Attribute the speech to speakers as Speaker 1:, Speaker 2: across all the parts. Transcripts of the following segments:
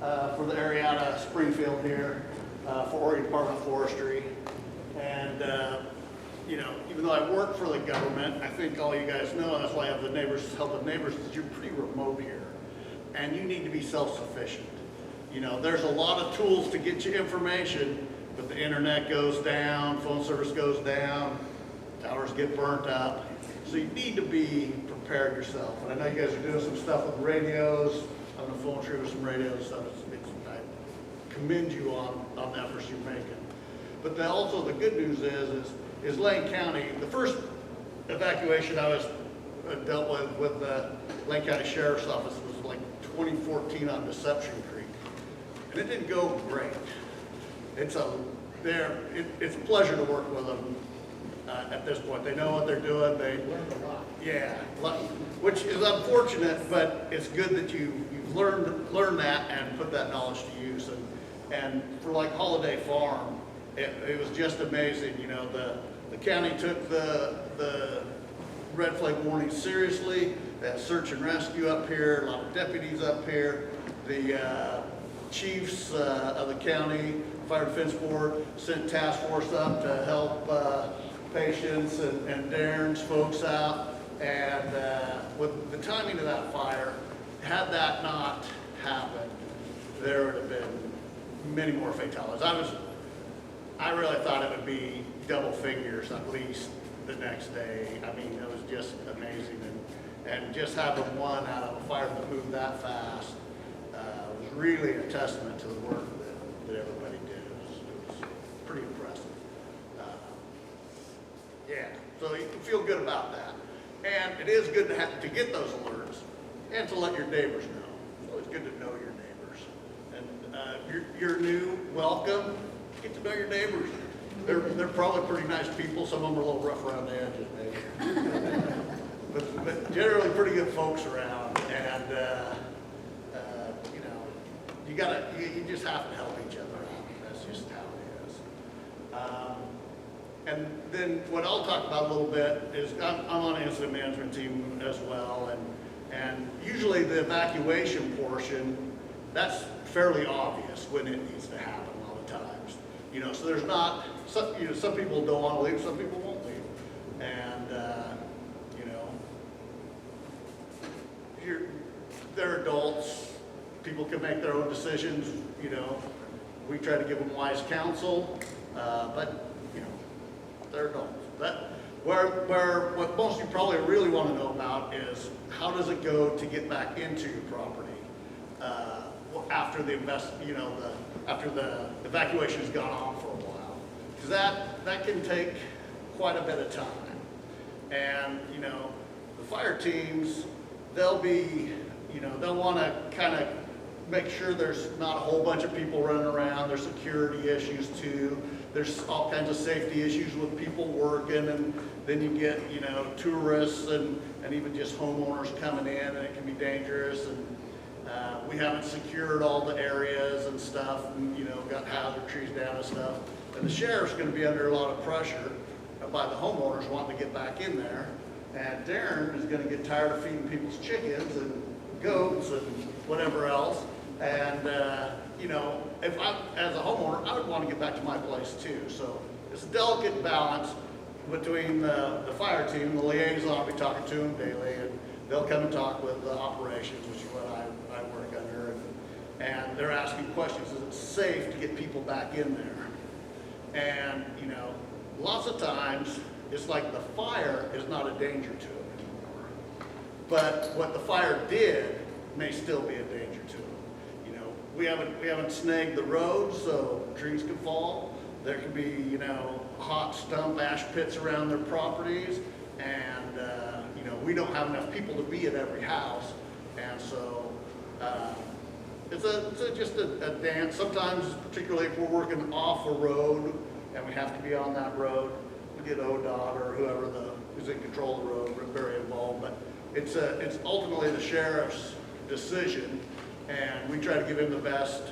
Speaker 1: for the area out of Springfield here for Oregon Department of Forestry. And you know, even though I work for the government, I think all you guys know, and that's why I have the neighbors, help the neighbors, is you're pretty remote here. And you need to be self-sufficient. You know, there's a lot of tools to get you information, but the internet goes down, phone service goes down, towers get burnt up. So you need to be prepared yourself. And I know you guys are doing some stuff with radios. I'm on the phone tree with some radios and stuff. I commend you on the efforts you're making. But also the good news is Lane County, the first evacuation I was dealt with the Lane County Sheriff's Office was like 2014 on Deception Creek. And it didn't go great. It's a pleasure to work with them at this point. They know what they're doing. They learned a lot. Yeah, which is unfortunate, but it's good that you've learned that and put that knowledge to use. And for like Holiday Farm, it was just amazing. You know, the county took the red flag warning seriously. They had search and rescue up here, a lot of deputies up here. The chiefs of the county, Fire Defense Board, sent task force up to help patients and Darren's folks out. And with the timing of that fire, had that not happened, there would have been many more fatalities. I really thought it would be double figures at least the next day. I mean, it was just amazing. And just having one out of a fire that moved that fast was really a testament to the work that everybody did. It was pretty impressive. Yeah, so you can feel good about that. And it is good to get those alerts and to let your neighbors know. It's always good to know your neighbors. And you're new, welcome. Get to know your neighbors. They're probably pretty nice people. Some of them are a little rough around the edges, maybe. but generally pretty good folks around. And you know, you just have to help each other out. That's just how it is. And then what I'll talk about a little bit is I'm on an incident management team as well, and usually the evacuation portion, that's fairly obvious when it needs to happen a lot of times. You know, so there's not, some people don't want to leave, some people won't leave. And, you know, they're adults, people can make their own decisions, you know. We try to give them wise counsel, but, you know, they're adults. What most of you probably really want to know about is how does it go to get back into your property after after the evacuation has gone on for a while, because that can take quite a bit of time. And you know, the fire teams, they'll want to kind of make sure there's not a whole bunch of people running around. There's security issues too. There's all kinds of safety issues with people working, and then you get, you know, tourists and even just homeowners coming in, and it can be dangerous. And we haven't secured all the areas and stuff, and, you know, got hazard trees down and stuff. And the sheriff's going to be under a lot of pressure by the homeowners wanting to get back in there. And Darren is going to get tired of feeding people's chickens and goats and whatever else. And, you know, if I'm, as a homeowner, I would want to get back to my place too. So it's a delicate balance between the fire team, the liaison. I'll be talking to them daily, and they'll come and talk with the operations, which is what I work under. And they're asking questions, is it safe to get people back in there? And, you know, lots of times, it's like the fire is not a danger to them anymore. But what the fire did may still be a danger to them. You know, we haven't snagged the road, so trees can fall. There can be, you know, hot stump ash pits around their properties, and you know, we don't have enough people to be at every house, and so it's just a dance. Sometimes, particularly if we're working off a road and we have to be on that road, we get ODOT or whoever who's in control of the road. We're very involved, but it's ultimately the sheriff's decision, and we try to give him the best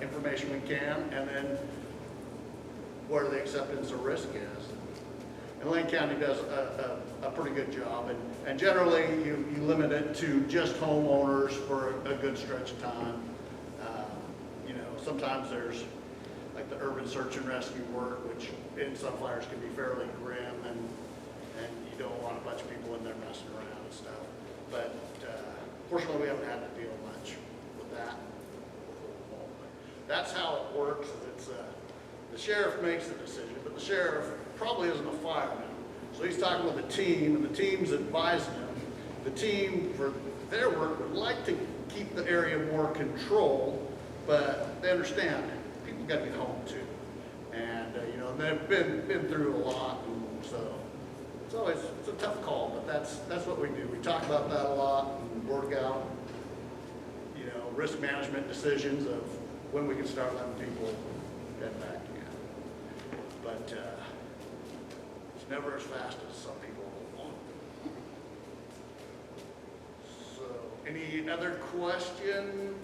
Speaker 1: information we can, and then where the acceptance of risk is. And Lane County does a pretty good job. And generally, you limit it to just homeowners for a good stretch of time. You know, sometimes there's like the urban search and rescue work, which in some fires can be fairly grim, and you don't want a bunch of people in there messing around and stuff. But fortunately, we haven't had to deal much with that. That's how it works. It's the sheriff makes the decision, but the sheriff probably isn't a fireman. So he's talking with the team, and the team's advising him. The team, for their work, would like to keep the area more controlled, but they understand people got to get home too. And you know, they've been through a lot, and so it's a tough call, but that's what we do. We talk about that a lot and work out, you know, risk management decisions of when we can start letting people head back in. But it's never as fast as some people want. So, any other questions?